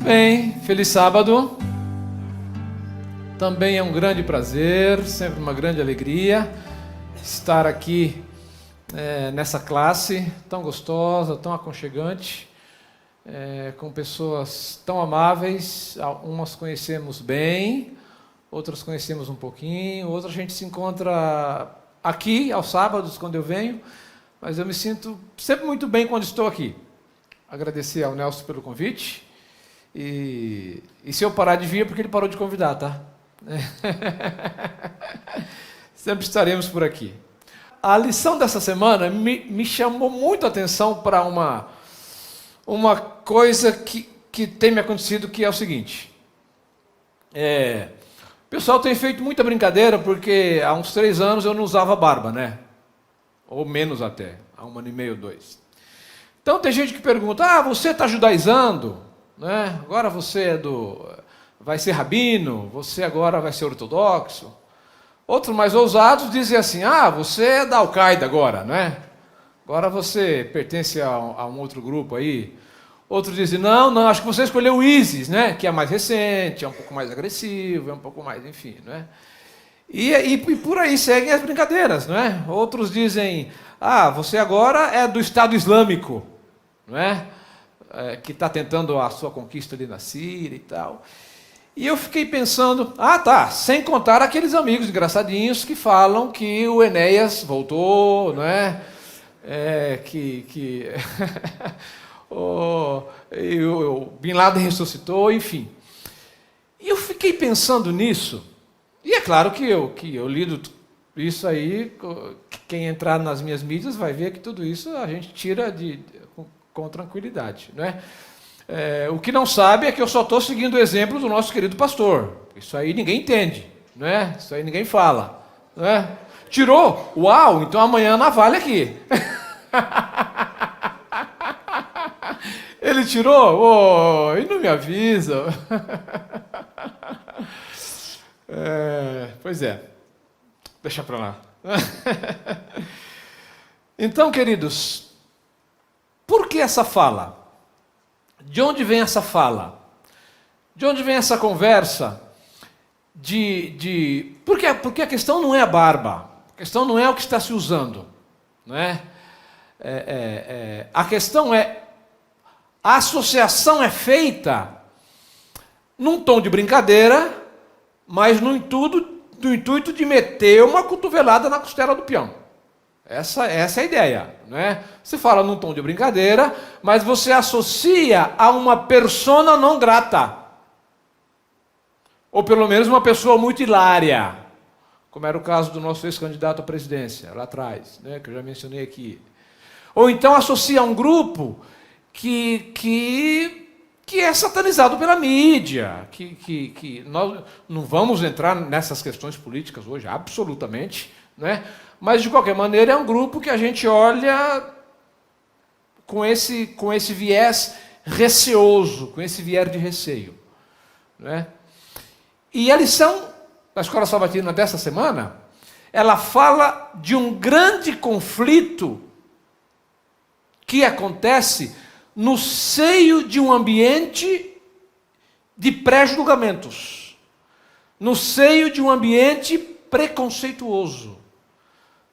bem, feliz sábado. Também é um grande prazer, sempre uma grande alegria estar aqui nessa classe tão gostosa, tão aconchegante, com pessoas tão amáveis. Umas conhecemos bem, outras conhecemos um pouquinho, outras a gente se encontra aqui aos sábados quando eu venho, mas eu me sinto sempre muito bem quando estou aqui. Agradecer ao Nelson pelo convite. E se eu parar de vir é porque ele parou de convidar, tá? Sempre estaremos por aqui. A lição dessa semana me chamou muito a atenção para uma coisa que tem me acontecido, que é o seguinte. O pessoal tem feito muita brincadeira porque há uns 3 anos eu não usava barba, né? Ou menos até, há 1 ano e meio, 2. Então tem gente que pergunta, você está judaizando? Né? Agora você vai ser rabino, você agora vai ser ortodoxo. Outros mais ousados dizem assim, você é da Al-Qaeda agora, né? Agora você pertence a um outro grupo aí. Outros dizem, não, acho que você escolheu o ISIS, né? Que é mais recente, é um pouco mais agressivo, é um pouco mais, enfim, né? E por aí seguem as brincadeiras, né? Outros dizem, você agora é do Estado Islâmico, não é? Que está tentando a sua conquista ali na Síria e tal. E eu fiquei pensando, sem contar aqueles amigos engraçadinhos que falam que o Enéas voltou, não é? Que o Bin Laden ressuscitou, enfim. E eu fiquei pensando nisso, e é claro que eu lido isso aí, quem entrar nas minhas mídias vai ver que tudo isso a gente tira com tranquilidade, não é? O que não sabe é que eu só estou seguindo o exemplo do nosso querido pastor. Isso aí ninguém entende, não é? Isso aí ninguém fala, não é? Tirou? Uau! Então amanhã navalha aqui. Ele tirou? E não me avisa. Pois é. Deixa para lá. Então, queridos, por que essa fala? De onde vem essa fala? De onde vem essa conversa? Porque a questão não é a barba. A questão não é o que está se usando. Não é? A questão é, a associação é feita num tom de brincadeira, mas no intuito de meter uma cotovelada na costela do peão. Essa é a ideia, não é? Você fala num tom de brincadeira, mas você associa a uma persona não grata. Ou pelo menos uma pessoa muito hilária, como era o caso do nosso ex-candidato à presidência, lá atrás, né, que eu já mencionei aqui. Ou então associa a um grupo que é satanizado pela mídia, que nós não vamos entrar nessas questões políticas hoje, absolutamente, né? Mas, de qualquer maneira, é um grupo que a gente olha com esse viés receoso, com esse viés de receio, né? E a lição da Escola Sabatina dessa semana, ela fala de um grande conflito que acontece no seio de um ambiente de pré-julgamentos, no seio de um ambiente preconceituoso,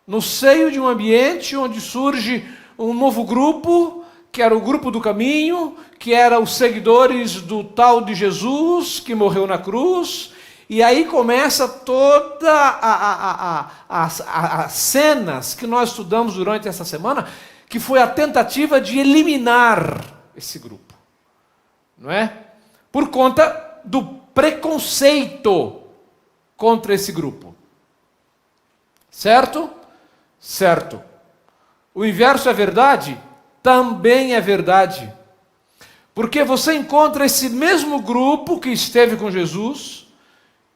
no seio de um ambiente onde surge um novo grupo, que era o grupo do caminho, que era os seguidores do tal de Jesus, que morreu na cruz, e aí começa toda as cenas que nós estudamos durante essa semana, que foi a tentativa de eliminar esse grupo, não é? Por conta do preconceito contra esse grupo. Certo? Certo. O inverso é verdade? Também é verdade. Porque você encontra esse mesmo grupo que esteve com Jesus,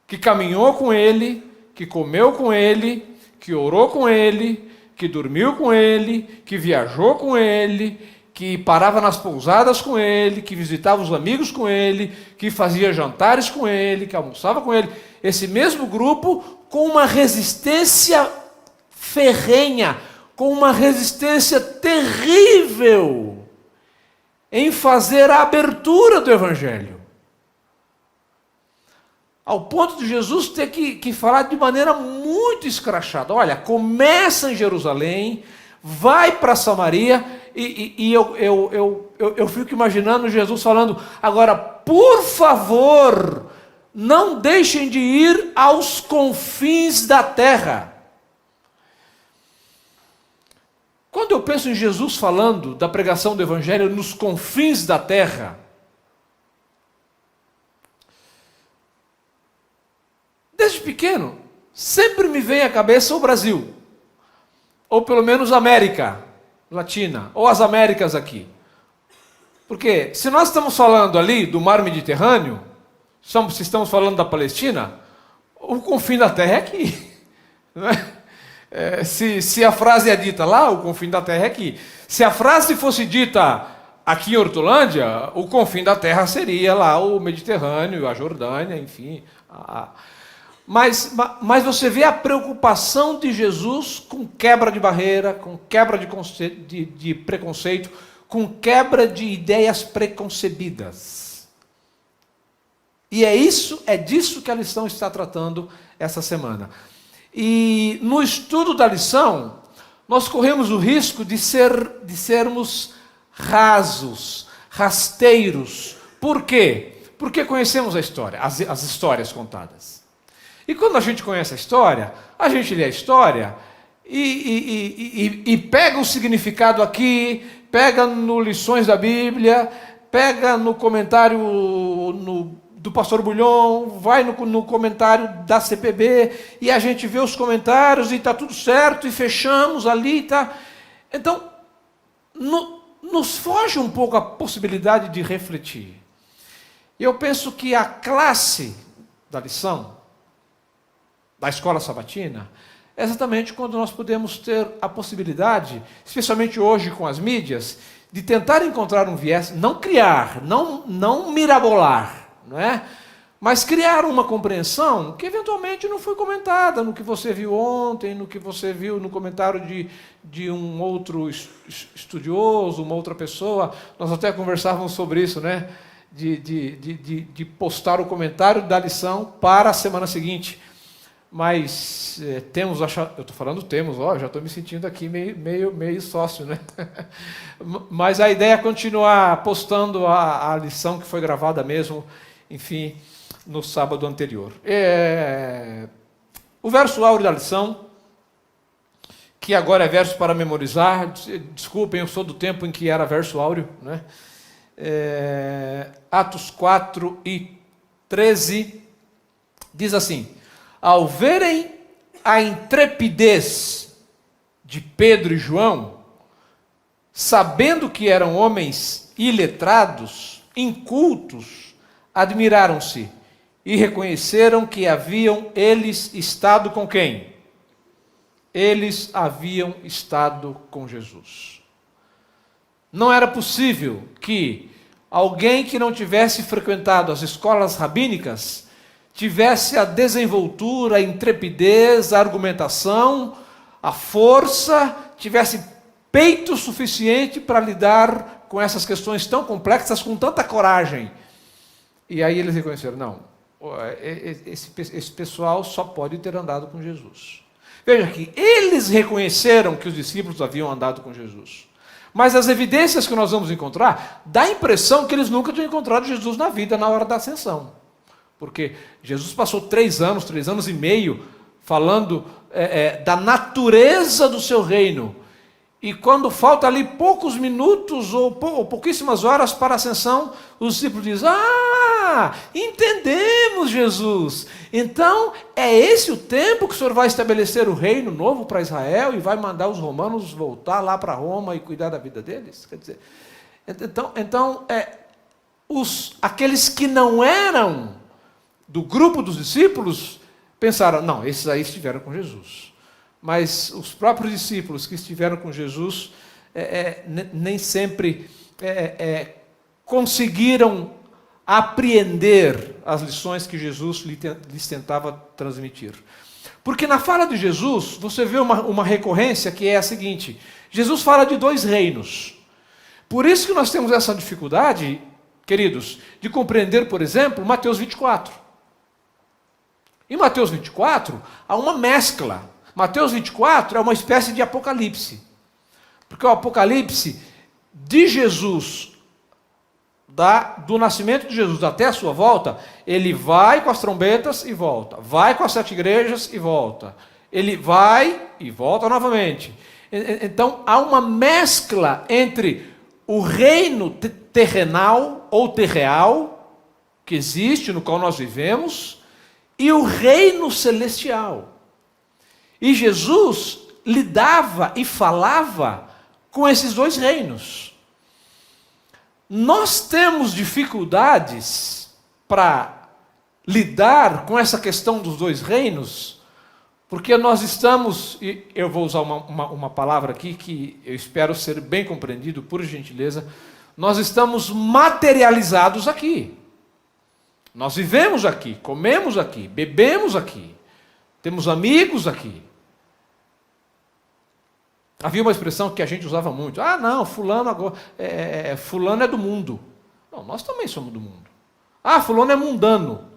que caminhou com ele, que comeu com ele, que orou com ele, que dormiu com ele, que viajou com ele, que parava nas pousadas com ele, que visitava os amigos com ele, que fazia jantares com ele, que almoçava com ele. Esse mesmo grupo com uma resistência ferrenha, com uma resistência terrível em fazer a abertura do Evangelho. Ao ponto de Jesus ter que falar de maneira muito escrachada. Olha, começa em Jerusalém, vai para Samaria, e eu fico imaginando Jesus falando, agora, por favor, não deixem de ir aos confins da terra. Quando eu penso em Jesus falando da pregação do Evangelho nos confins da terra, desde pequeno, sempre me vem à cabeça o Brasil, ou pelo menos a América Latina, ou as Américas aqui. Porque se nós estamos falando ali do mar Mediterrâneo, se estamos falando da Palestina, o confim da terra é aqui. Não é? Se a frase é dita lá, o confim da terra é aqui. Se a frase fosse dita aqui em Hortolândia, o confim da terra seria lá o Mediterrâneo, a Jordânia, enfim. Mas você vê a preocupação de Jesus com quebra de barreira, com quebra de preconceito, com quebra de ideias preconcebidas. E é disso que a lição está tratando essa semana. E no estudo da lição, nós corremos o risco de sermos rasos, rasteiros. Por quê? Porque conhecemos a história, as histórias contadas. E quando a gente conhece a história, a gente lê a história e pega o significado aqui, pega no Lições da Bíblia, pega no comentário do pastor Bulhon, vai no comentário da CPB, e a gente vê os comentários e está tudo certo, e fechamos ali, tá? Então, nos foge um pouco a possibilidade de refletir. E eu penso que a classe da lição, da escola sabatina, é exatamente quando nós podemos ter a possibilidade, especialmente hoje com as mídias, de tentar encontrar um viés, não criar, não mirabolar, não é? Mas criar uma compreensão que eventualmente não foi comentada no que você viu ontem, no que você viu no comentário de um outro estudioso, uma outra pessoa. Nós até conversávamos sobre isso, né? De postar o comentário da lição para a semana seguinte. Mas eu estou falando já estou me sentindo aqui meio sócio, né? Mas a ideia é continuar postando a lição que foi gravada mesmo, enfim, no sábado anterior. O verso áureo da lição, que agora é verso para memorizar, desculpem, eu sou do tempo em que era verso áureo, né? Atos 4:13, diz assim: ao verem a intrepidez de Pedro e João, sabendo que eram homens iletrados, incultos, admiraram-se e reconheceram que haviam eles estado com quem? Eles haviam estado com Jesus. Não era possível que alguém que não tivesse frequentado as escolas rabínicas tivesse a desenvoltura, a intrepidez, a argumentação, a força, tivesse peito suficiente para lidar com essas questões tão complexas com tanta coragem. E aí eles reconheceram, não, esse pessoal só pode ter andado com Jesus. Veja que eles reconheceram que os discípulos haviam andado com Jesus. Mas as evidências que nós vamos encontrar, dá a impressão que eles nunca tinham encontrado Jesus na vida, na hora da ascensão. Porque Jesus passou 3 anos e meio, falando da natureza do seu reino. E quando falta ali poucos minutos ou pouquíssimas horas para a ascensão, os discípulos dizem, entendemos, Jesus. Então, é esse o tempo que o Senhor vai estabelecer o reino novo para Israel e vai mandar os romanos voltar lá para Roma e cuidar da vida deles? Quer dizer, aqueles que não eram do grupo dos discípulos pensaram, não, esses aí estiveram com Jesus. Mas os próprios discípulos que estiveram com Jesus nem sempre conseguiram apreender as lições que Jesus lhes tentava transmitir. Porque na fala de Jesus, você vê uma recorrência que é a seguinte: Jesus fala de 2 reinos. Por isso que nós temos essa dificuldade, queridos, de compreender, por exemplo, Mateus 24. Em Mateus 24, há uma mescla. Mateus 24 é uma espécie de apocalipse. Porque o apocalipse de Jesus, do nascimento de Jesus até a sua volta, ele vai com as trombetas e volta. Vai com as 7 igrejas e volta. Ele vai e volta novamente. Então, há uma mescla entre o reino terrenal ou terreal, que existe, no qual nós vivemos, e o reino celestial. E Jesus lidava e falava com esses dois reinos. Nós temos dificuldades para lidar com essa questão dos dois reinos, porque nós estamos, e eu vou usar uma palavra aqui que eu espero ser bem compreendido, por gentileza, nós estamos materializados aqui. Nós vivemos aqui, comemos aqui, bebemos aqui, temos amigos aqui. Havia uma expressão que a gente usava muito. Ah, não, fulano agora, fulano é do mundo. Não, nós também somos do mundo. Ah, fulano é mundano.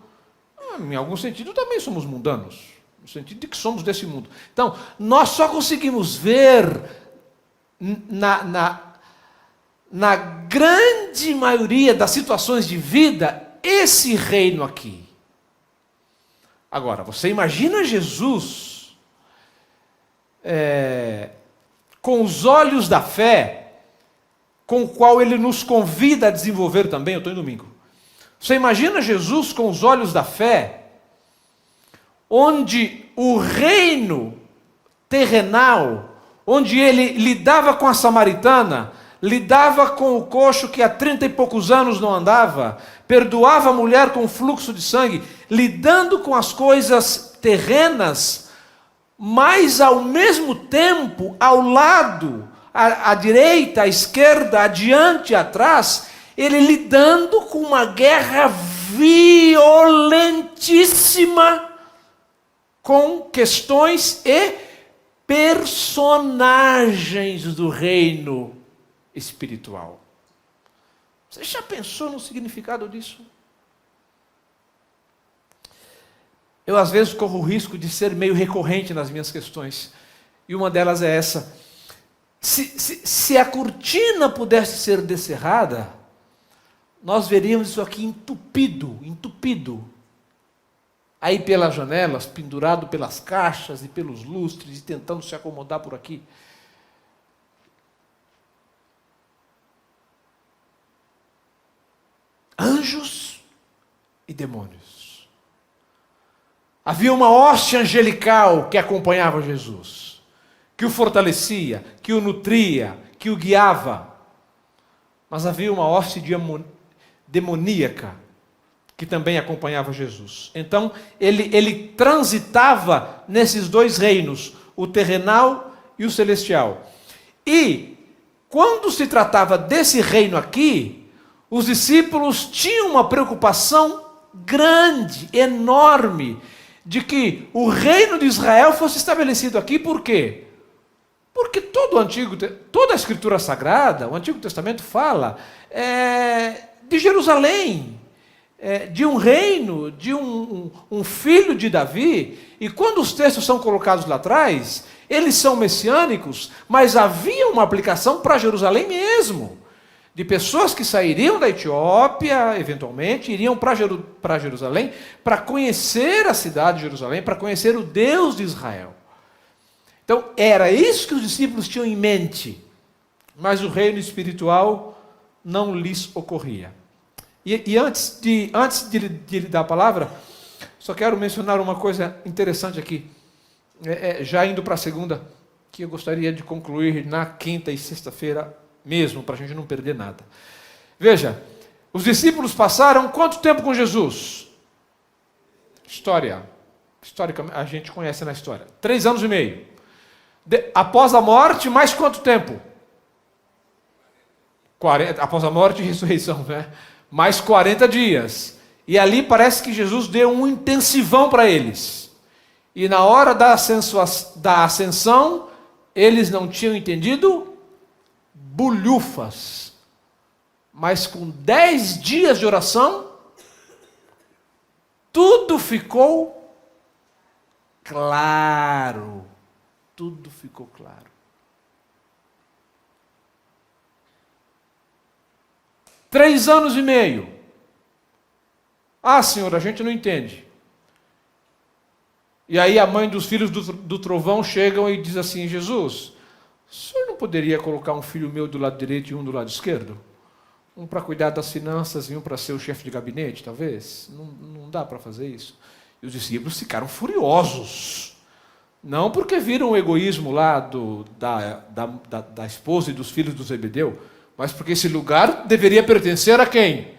Em algum sentido também somos mundanos, no sentido de que somos desse mundo. Então, nós só conseguimos ver na grande maioria das situações de vida esse reino aqui. Agora, você imagina Jesus com os olhos da fé, com o qual ele nos convida a desenvolver também, eu estou em domingo. Você imagina Jesus com os olhos da fé, onde o reino terrenal, onde ele lidava com a samaritana, lidava com o coxo que há 30 e poucos anos não andava, perdoava a mulher com fluxo de sangue, lidando com as coisas terrenas, mas ao mesmo tempo, ao lado, à direita, à esquerda, adiante, atrás, ele lidando com uma guerra violentíssima com questões e personagens do reino espiritual. Você já pensou no significado disso? Eu às vezes corro o risco de ser meio recorrente nas minhas questões. E uma delas é essa. Se a cortina pudesse ser descerrada, nós veríamos isso aqui entupido. Aí pelas janelas, pendurado pelas caixas e pelos lustres, e tentando se acomodar por aqui. Anjos e demônios. Havia uma hoste angelical que acompanhava Jesus, que o fortalecia, que o nutria, que o guiava. Mas havia uma hoste demoníaca que também acompanhava Jesus. Então, ele transitava nesses dois reinos, o terrenal e o celestial. E, quando se tratava desse reino aqui, os discípulos tinham uma preocupação grande, enorme, de que o reino de Israel fosse estabelecido aqui. Por quê? Porque toda a Escritura Sagrada, o Antigo Testamento fala de Jerusalém, de um reino, de um filho de Davi, e quando os textos são colocados lá atrás, eles são messiânicos, mas havia uma aplicação para Jerusalém mesmo, de pessoas que sairiam da Etiópia, eventualmente, iriam para Jerusalém, para conhecer a cidade de Jerusalém, para conhecer o Deus de Israel. Então, era isso que os discípulos tinham em mente, mas o reino espiritual não lhes ocorria. E antes de lhe dar a palavra, só quero mencionar uma coisa interessante aqui, já indo para a segunda, que eu gostaria de concluir na quinta e sexta-feira mesmo, para a gente não perder nada. Veja, os discípulos passaram quanto tempo com Jesus? Histórica, a gente conhece na história. 3 anos e meio. Após a morte, mais quanto tempo? 40, após a morte e ressurreição, né? Mais 40 dias. E ali parece que Jesus deu um intensivão para eles. E na hora da ascensão, eles não tinham entendido bulhufas. Mas com 10 dias de oração, tudo ficou claro. Tudo ficou claro. 3 anos e meio. Ah, Senhor, a gente não entende. E aí a mãe dos filhos do trovão chegam e diz assim: Jesus, o senhor não poderia colocar um filho meu do lado direito e um do lado esquerdo? Um para cuidar das finanças e um para ser o chefe de gabinete, talvez? Não dá para fazer isso. E os discípulos ficaram furiosos. Não porque viram o egoísmo lá da esposa e dos filhos do Zebedeu, mas porque esse lugar deveria pertencer a quem?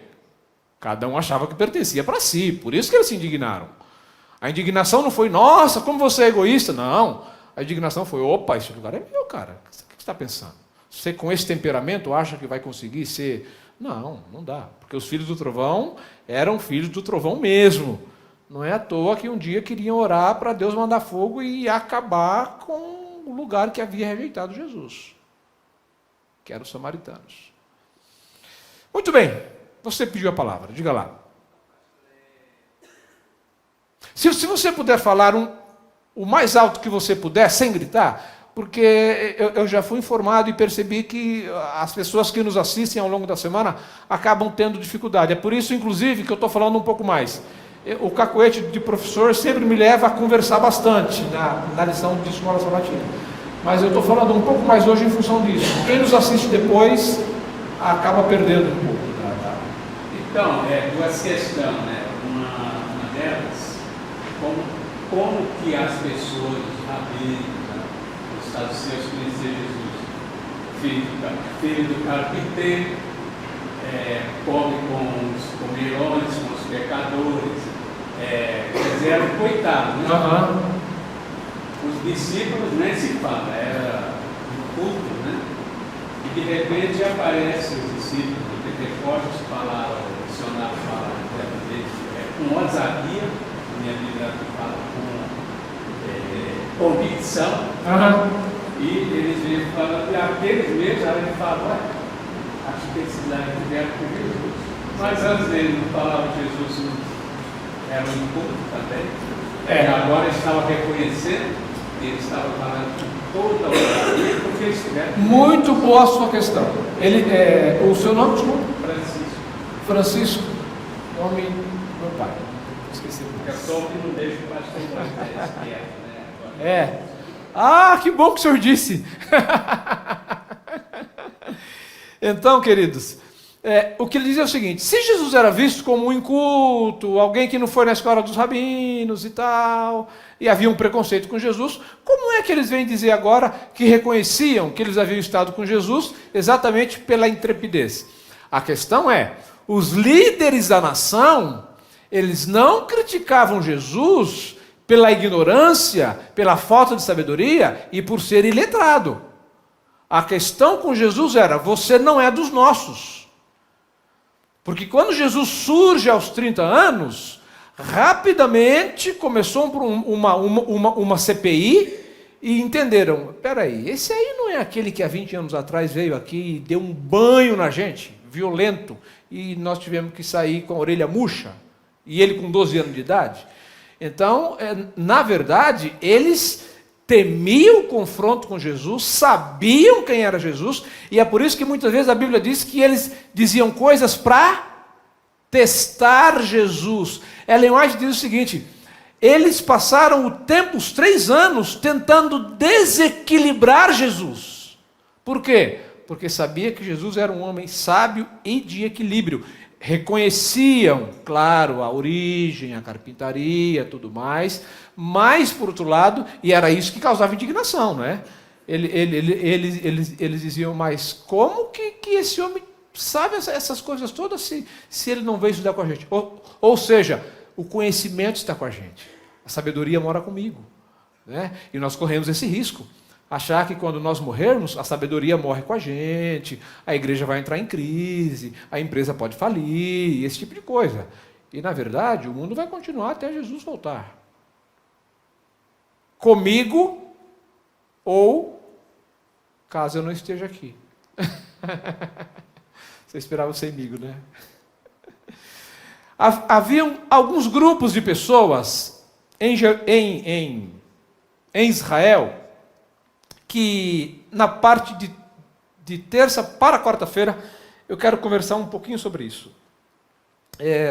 Cada um achava que pertencia para si, por isso que eles se indignaram. A indignação não foi, nossa, como você é egoísta. Não, a indignação foi, opa, esse lugar é meu, cara. O que você está pensando? Você com esse temperamento acha que vai conseguir ser... Não dá. Porque os filhos do trovão eram filhos do trovão mesmo. Não é à toa que um dia queriam orar para Deus mandar fogo e acabar com o lugar que havia rejeitado Jesus, que eram os samaritanos. Muito bem, você pediu a palavra, diga lá. Se você puder falar o mais alto que você puder, sem gritar, porque eu já fui informado e percebi que as pessoas que nos assistem ao longo da semana acabam tendo dificuldade. É por isso, inclusive, que eu estou falando um pouco mais. O cacoete de professor sempre me leva a conversar bastante na lição de escola sabatina. Mas eu estou falando um pouco mais hoje em função disso. Quem nos assiste depois acaba perdendo um pouco. Então, duas questões, né? Uma delas, como que as pessoas, os rabinos, os saduceus conheciam Jesus, filho do carpinteiro, come com os comirões, com os pecadores, eram coitados, né? Uhum. Os discípulos nem se fala, era um culto, né? E de repente aparecem os discípulos do Pentecostes, o dicionário fala com ousadia, minha Bíblia fala com convicção, e eles vêm falando, e aqueles mesmos, aí ele fala, acho que esses lá vieram com Jesus. Mas antes dele não falava que Jesus era um culto também, e agora estava reconhecendo. Ele estava falando com toda a ousadia, porque eles tiveram. Muito boa a sua questão. O seu nome, desculpa? Francisco. Francisco. Nome do meu pai. Esqueci. Eu sou que não deixo o pastor mais quieto, né? Ah, que bom que o senhor disse. Então, queridos, o que ele diz é o seguinte: se Jesus era visto como um inculto, alguém que não foi na escola dos rabinos e tal, e havia um preconceito com Jesus, como é que eles vêm dizer agora que reconheciam que eles haviam estado com Jesus exatamente pela intrepidez? A questão é, os líderes da nação, eles não criticavam Jesus pela ignorância, pela falta de sabedoria e por ser iletrado. A questão com Jesus era, você não é dos nossos. Porque quando Jesus surge aos 30 anos, rapidamente começou uma CPI e entenderam, peraí, esse aí não é aquele que há 20 anos atrás veio aqui e deu um banho na gente, violento, e nós tivemos que sair com a orelha murcha, e ele com 12 anos de idade. Então, na verdade, eles temiam o confronto com Jesus, sabiam quem era Jesus, e é por isso que muitas vezes a Bíblia diz que eles diziam coisas para testar Jesus. Ellen White diz o seguinte: eles passaram o tempo, os 3 anos, tentando desequilibrar Jesus. Por quê? Porque sabia que Jesus era um homem sábio e de equilíbrio. Reconheciam, claro, a origem, a carpintaria, tudo mais, mas, por outro lado, e era isso que causava indignação, não é? Eles diziam, mas como que esse homem sabe essas coisas todas se ele não veio estudar com a gente? Ou seja, o conhecimento está com a gente, a sabedoria mora comigo, né? E nós corremos esse risco. Achar que quando nós morrermos, a sabedoria morre com a gente, a igreja vai entrar em crise, a empresa pode falir, esse tipo de coisa. E, na verdade, o mundo vai continuar até Jesus voltar. Comigo, ou caso eu não esteja aqui. Você esperava ser amigo, né? Haviam alguns grupos de pessoas em Israel, que na parte de terça para quarta-feira eu quero conversar um pouquinho sobre isso.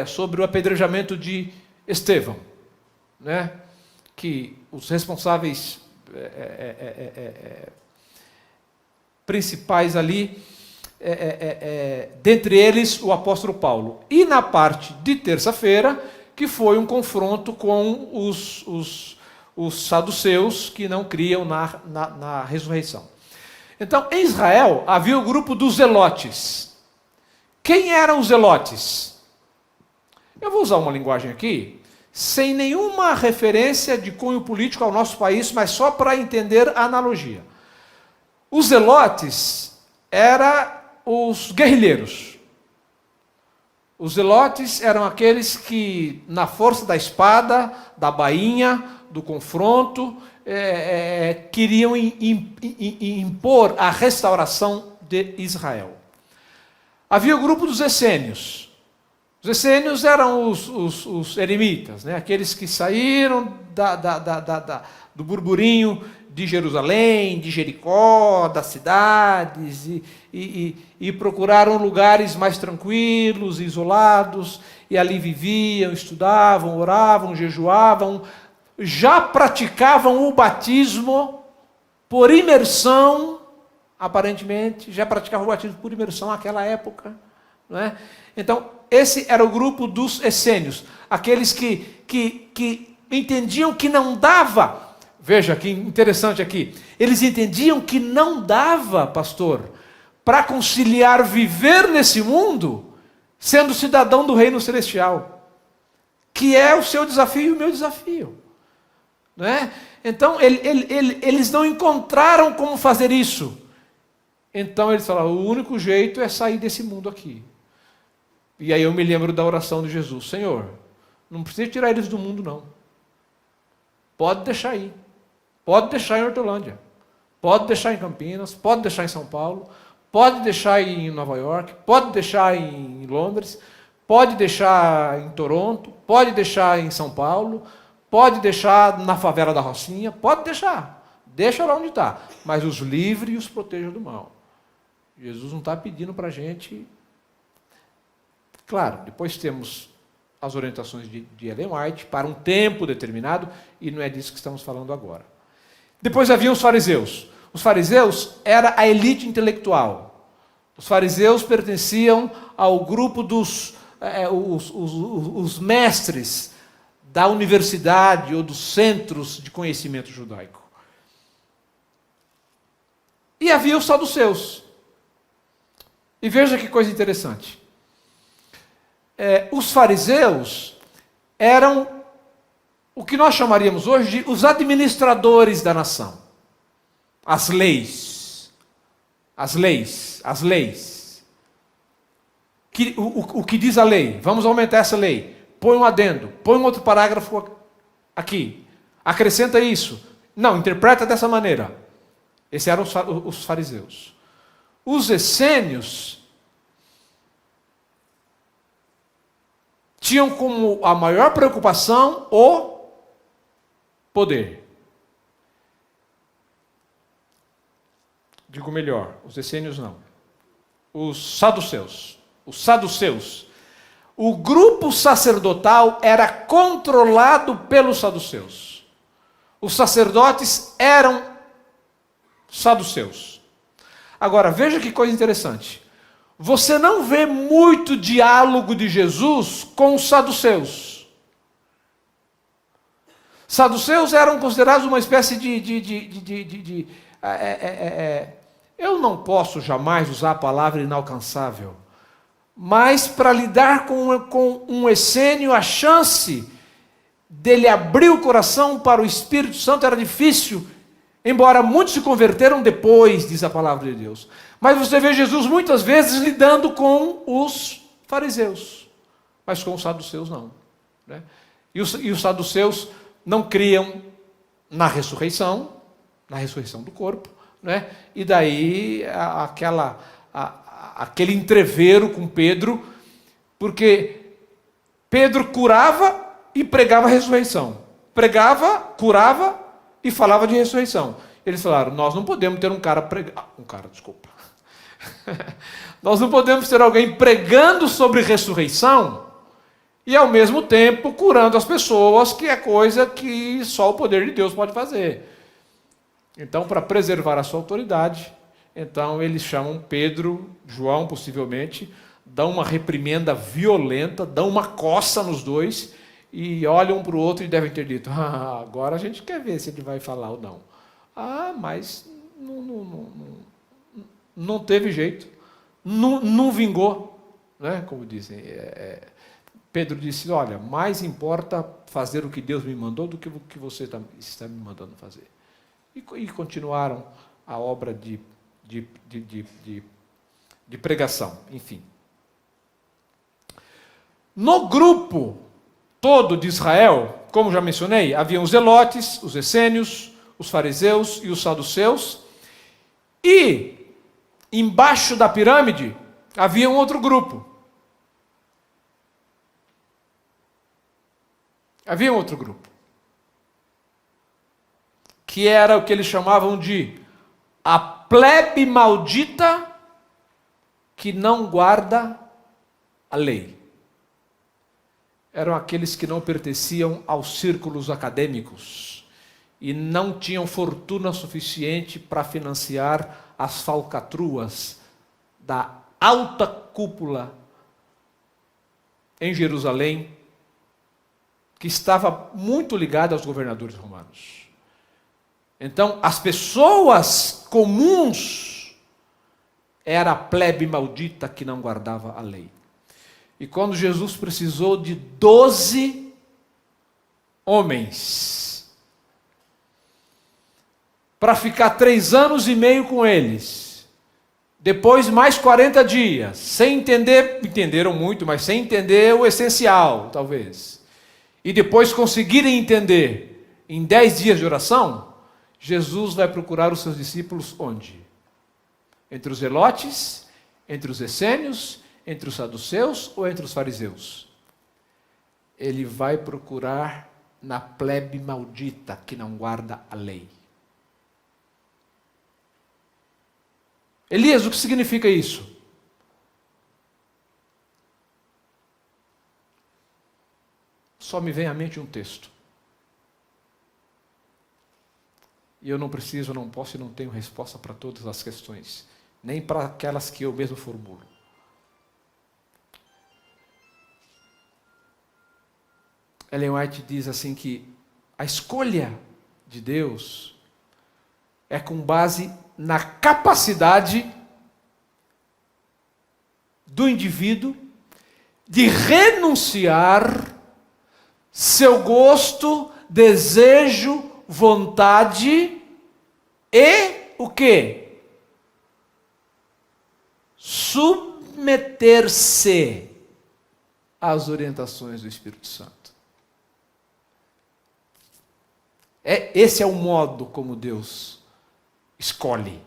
Sobre o apedrejamento de Estevão, né? Que os responsáveis principais ali, dentre eles o apóstolo Paulo. E na parte de terça-feira, que foi um confronto com os saduceus que não criam na ressurreição. Então, em Israel havia o grupo dos zelotes. Quem eram os zelotes? Eu vou usar uma linguagem aqui, sem nenhuma referência de cunho político ao nosso país, mas só para entender a analogia. Os zelotes eram os guerrilheiros. Os zelotes eram aqueles que, na força da espada, da bainha, do confronto, queriam impor a restauração de Israel. Havia o grupo dos essênios. Os essênios eram os eremitas, né? Aqueles que saíram do burburinho de Jerusalém, de Jericó, das cidades, e procuraram lugares mais tranquilos, isolados, e ali viviam, estudavam, oravam, jejuavam, já praticavam o batismo por imersão, aparentemente, já praticavam o batismo por imersão naquela época, não é? Então, esse era o grupo dos essênios, aqueles que entendiam que não dava. Veja que interessante aqui. Eles entendiam que não dava, pastor, para conciliar viver nesse mundo sendo cidadão do reino celestial, que é o seu desafio e o meu desafio. Não é? Então, eles não encontraram como fazer isso. Então, eles falaram, o único jeito é sair desse mundo aqui. E aí eu me lembro da oração de Jesus. Senhor, não precisa tirar eles do mundo, não. Pode deixar aí. Pode deixar em Hortolândia. Pode deixar em Campinas. Pode deixar em São Paulo. Pode deixar em Nova York. Pode deixar em Londres. Pode deixar em Toronto. Pode deixar em São Paulo. Pode deixar na favela da Rocinha. Pode deixar. Deixa lá onde está. Mas os livre e os proteja do mal. Jesus não está pedindo para a gente... Claro, depois temos as orientações de Ellen White para um tempo determinado, e não é disso que estamos falando agora. Depois havia os fariseus. Os fariseus era a elite intelectual. Os fariseus pertenciam ao grupo dos os mestres da universidade ou dos centros de conhecimento judaico. E havia os saduceus. E veja que coisa interessante. Os fariseus eram o que nós chamaríamos hoje de os administradores da nação. As leis. O que diz a lei? Vamos aumentar essa lei. Põe um adendo, põe um outro parágrafo aqui. Acrescenta isso. Não, interpreta dessa maneira. Esses eram os fariseus. Os essênios tinham como a maior preocupação o poder. Digo melhor, os essênios não. Os saduceus. O grupo sacerdotal era controlado pelos saduceus. Os sacerdotes eram saduceus. Agora, veja que coisa interessante. Você não vê muito diálogo de Jesus com os saduceus. Saduceus eram considerados uma espécie eu não posso jamais usar a palavra inalcançável, mas para lidar com um essênio, a chance dele abrir o coração para o Espírito Santo era difícil, embora muitos se converteram depois, diz a palavra de Deus. Mas você vê Jesus muitas vezes lidando com os fariseus, mas com os saduceus não. Né? E os saduceus não criam na ressurreição do corpo, né? E daí aquele entrevero com Pedro, porque Pedro curava e pregava a ressurreição. pregava, curava e falava de ressurreição. Eles falaram, nós não podemos ter desculpa. Nós não podemos ter alguém pregando sobre ressurreição e ao mesmo tempo curando as pessoas, que é coisa que só o poder de Deus pode fazer. Então, para preservar a sua autoridade, então eles chamam Pedro, João possivelmente, dão uma reprimenda violenta, dão uma coça nos dois e olham um para o outro e devem ter dito, agora a gente quer ver se ele vai falar ou não. Mas não teve jeito, não vingou, né? Como dizem. Pedro disse, olha, mais importa fazer o que Deus me mandou do que o que você está me mandando fazer. E continuaram a obra de pregação, enfim. No grupo todo de Israel, como já mencionei, haviam os zelotes, os essênios, os fariseus e os saduceus, e embaixo da pirâmide havia um outro grupo. Havia um outro grupo, que era o que eles chamavam de a plebe maldita que não guarda a lei. Eram aqueles que não pertenciam aos círculos acadêmicos e não tinham fortuna suficiente para financiar as falcatruas da alta cúpula em Jerusalém, que estava muito ligada aos governadores romanos. Então, as pessoas comuns era a plebe maldita que não guardava a lei. E quando Jesus precisou de 12 homens para ficar 3 anos e meio com eles, depois mais 40 dias, sem entender, entenderam muito, mas sem entender o essencial, talvez, e depois conseguirem entender em 10 dias de oração, Jesus vai procurar os seus discípulos onde? Entre os zelotes, entre os essênios, entre os saduceus ou entre os fariseus? Ele vai procurar na plebe maldita que não guarda a lei. Elias, o que significa isso? Só me vem à mente um texto. E eu não preciso, não posso e não tenho resposta para todas as questões, nem para aquelas que eu mesmo formulo. Ellen White diz assim que a escolha de Deus é com base na capacidade do indivíduo de renunciar seu gosto, desejo, vontade e o quê? Submeter-se às orientações do Espírito Santo. Esse é o modo como Deus escolhe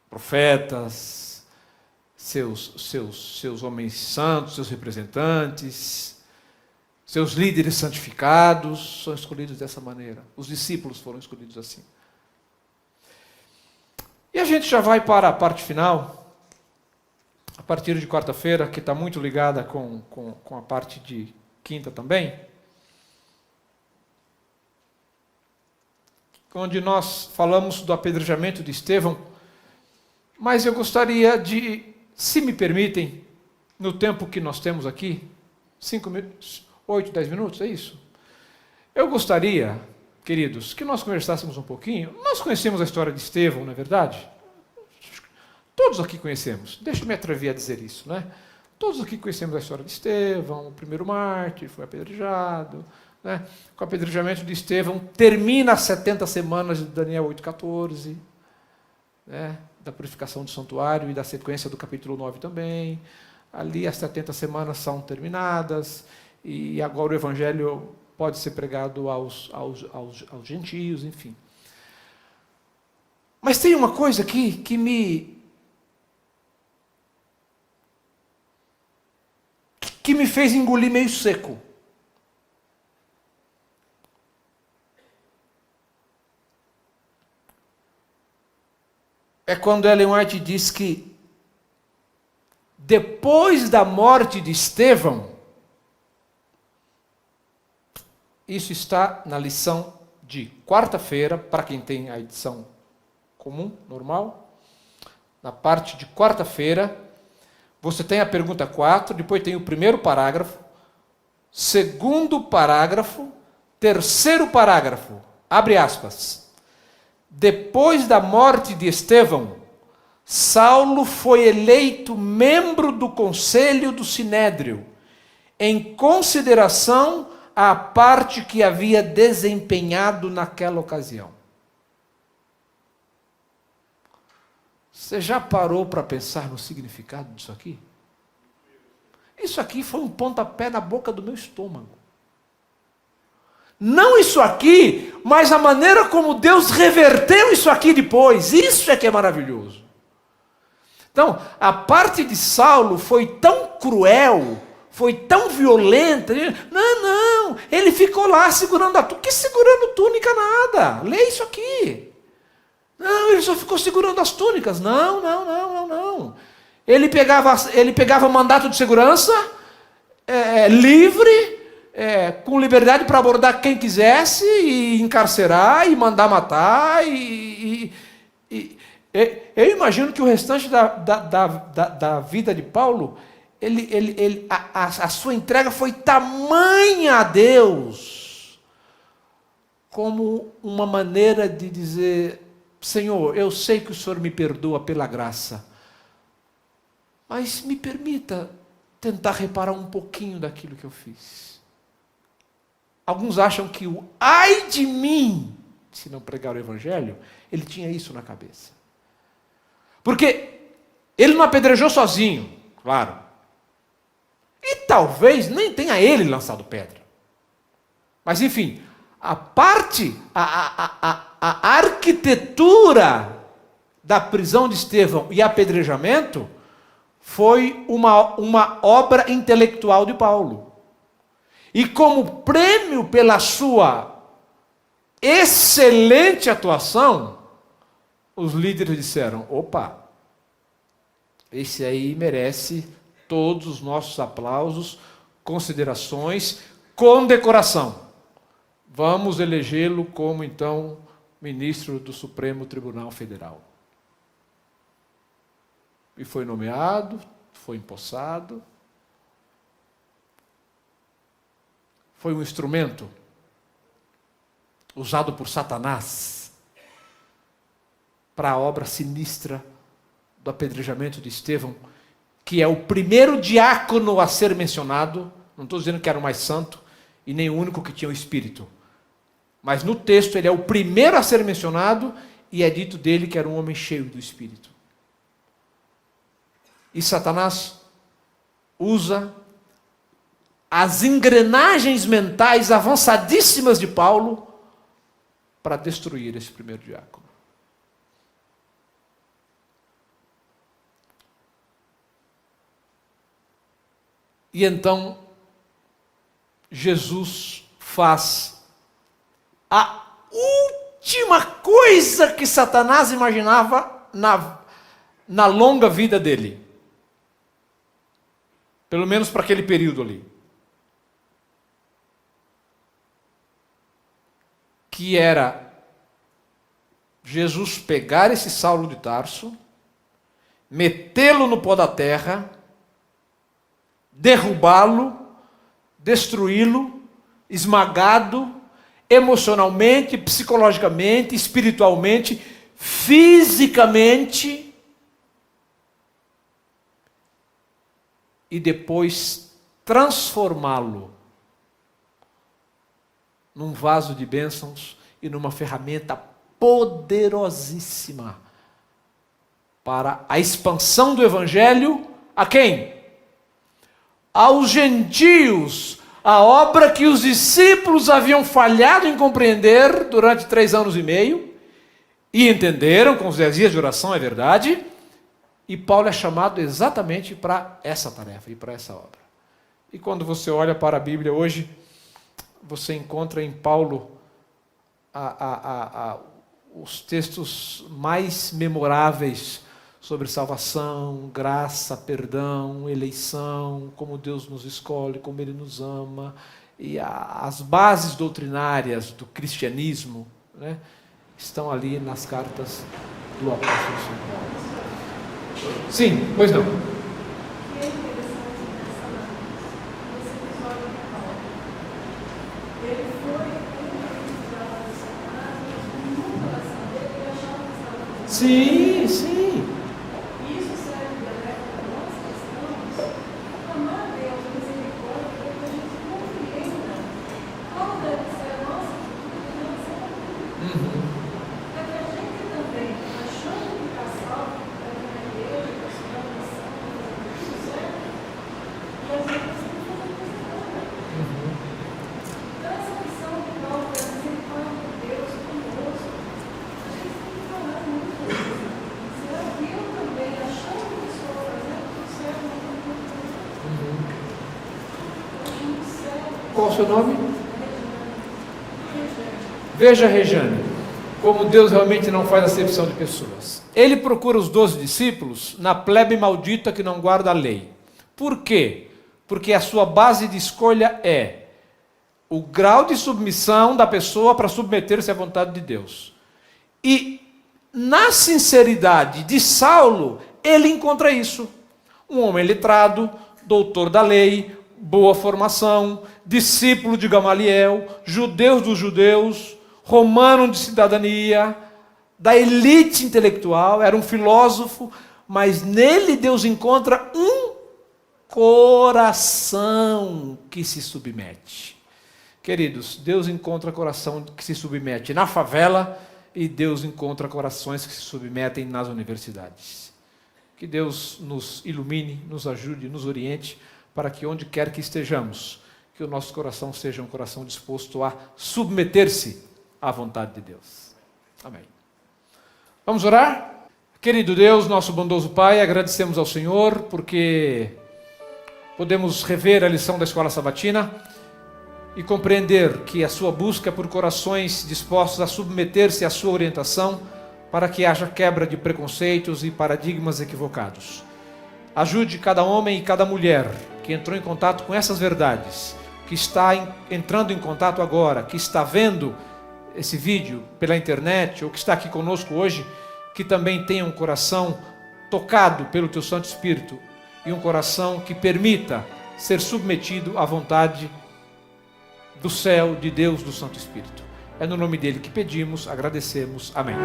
profetas, seus homens santos, seus representantes, seus líderes santificados, são escolhidos dessa maneira. Os discípulos foram escolhidos assim. E a gente já vai para a parte final, a partir de quarta-feira, que está muito ligada com a parte de quinta também, onde nós falamos do apedrejamento de Estevão, mas eu gostaria de, se me permitem, no tempo que nós temos aqui, 5 minutos, 8, 10 minutos, é isso? Eu gostaria, queridos, que nós conversássemos um pouquinho. Nós conhecemos a história de Estevão, não é verdade? Todos aqui conhecemos. Deixa eu me atrever a dizer isso, né? Todos aqui conhecemos a história de Estevão, o primeiro mártir, foi apedrejado, né? Com o apedrejamento de Estevão, termina as 70 semanas de Daniel 8,14, né? Da purificação do santuário e da sequência do capítulo 9 também. Ali as 70 semanas são terminadas, e agora o evangelho pode ser pregado aos gentios, enfim. Mas tem uma coisa aqui que me fez engolir meio seco. é quando Ellen White diz que depois da morte de Estevão, isso está na lição de quarta-feira, para quem tem a edição comum, normal. Na parte de quarta-feira, você tem a pergunta 4, depois tem o primeiro parágrafo, segundo parágrafo, terceiro parágrafo, abre aspas. Depois da morte de Estevão, Saulo foi eleito membro do conselho do Sinédrio, em consideração à parte que havia desempenhado naquela ocasião. Você já parou para pensar no significado disso aqui? Isso aqui foi um pontapé na boca do meu estômago. Não isso aqui, mas a maneira como Deus reverteu isso aqui depois. Isso é que é maravilhoso. Então, a parte de Saulo foi tão cruel, foi tão violenta. Não, ele ficou lá segurando a túnica. Que segurando túnica nada? Lê isso aqui. Não, ele só ficou segurando as túnicas. Não. Ele pegava mandato de segurança, livre, com liberdade para abordar quem quisesse, e encarcerar, e mandar matar. Eu imagino que o restante da vida de Paulo, a sua entrega foi tamanha a Deus, como uma maneira de dizer: Senhor, eu sei que o Senhor me perdoa pela graça, mas me permita tentar reparar um pouquinho daquilo que eu fiz. Alguns acham que o ai de mim, se não pregar o Evangelho, ele tinha isso na cabeça. Porque ele não apedrejou sozinho, claro. E talvez nem tenha ele lançado pedra. Mas enfim, a parte, a arquitetura da prisão de Estevão e apedrejamento foi uma obra intelectual de Paulo. E como prêmio pela sua excelente atuação, os líderes disseram: opa, esse aí merece todos os nossos aplausos, considerações, condecoração. Vamos elegê-lo como, então, ministro do Supremo Tribunal Federal. E foi nomeado, foi empossado. Foi um instrumento usado por Satanás para a obra sinistra do apedrejamento de Estevão, que é o primeiro diácono a ser mencionado. Não estou dizendo que era o mais santo e nem o único que tinha o Espírito. Mas no texto ele é o primeiro a ser mencionado e é dito dele que era um homem cheio do Espírito. E Satanás usa as engrenagens mentais avançadíssimas de Paulo para destruir esse primeiro diácono. E então, Jesus faz a última coisa que Satanás imaginava na longa vida dele. Pelo menos para aquele período ali. Que era Jesus pegar esse Saulo de Tarso, metê-lo no pó da terra, derrubá-lo, destruí-lo, esmagado, emocionalmente, psicologicamente, espiritualmente, fisicamente, e depois transformá-lo num vaso de bênçãos e numa ferramenta poderosíssima para a expansão do Evangelho a quem? Aos gentios, a obra que os discípulos haviam falhado em compreender durante 3 anos e meio, e entenderam com os 10 dias de oração, é verdade, e Paulo é chamado exatamente para essa tarefa e para essa obra. E quando você olha para a Bíblia hoje, você encontra em Paulo os textos mais memoráveis sobre salvação, graça, perdão, eleição, como Deus nos escolhe, como Ele nos ama, e as bases doutrinárias do cristianismo, né, estão ali nas cartas do apóstolo São Paulo. Sim, pois não. Sim, sim. Isso serve de alerta para nós cristãos, clamar a Deus misericórdia para que a gente compreenda qual deve ser a nossa atitude em relação a tudo. Para que a gente também, achando que está salvo, está aqui na igreja, está estudando a missão, está tudo certo, e às vezes você não faz a coisa errada. Então, essa missão de Paulo, da misericórdia de Deus conosco, a gente tem que falar muito. Será que eu também, achando que estou fazendo tudo certo, não estou certo? Qual o seu nome? Veja, Rejane, como Deus realmente não faz acepção de pessoas. Ele procura os 12 discípulos na plebe maldita que não guarda a lei. Por quê? Porque a sua base de escolha é o grau de submissão da pessoa para submeter-se à vontade de Deus. E na sinceridade de Saulo, ele encontra isso. Um homem letrado, doutor da lei, boa formação, discípulo de Gamaliel, judeu dos judeus, romano de cidadania, da elite intelectual, era um filósofo, mas nele Deus encontra um coração que se submete. Queridos, Deus encontra coração que se submete na favela, e Deus encontra corações que se submetem nas universidades. Que Deus nos ilumine, nos ajude, nos oriente, para que onde quer que estejamos, que o nosso coração seja um coração disposto a submeter-se à vontade de Deus. Amém. Vamos orar? Querido Deus, nosso bondoso Pai, agradecemos ao Senhor, porque podemos rever a lição da Escola Sabatina, e compreender que a sua busca por corações dispostos a submeter-se à sua orientação para que haja quebra de preconceitos e paradigmas equivocados. Ajude cada homem e cada mulher que entrou em contato com essas verdades, que está entrando em contato agora, que está vendo esse vídeo pela internet ou que está aqui conosco hoje, que também tenha um coração tocado pelo Teu Santo Espírito e um coração que permita ser submetido à vontade do céu, de Deus, do Santo Espírito. É no nome dele que pedimos, agradecemos. Amém.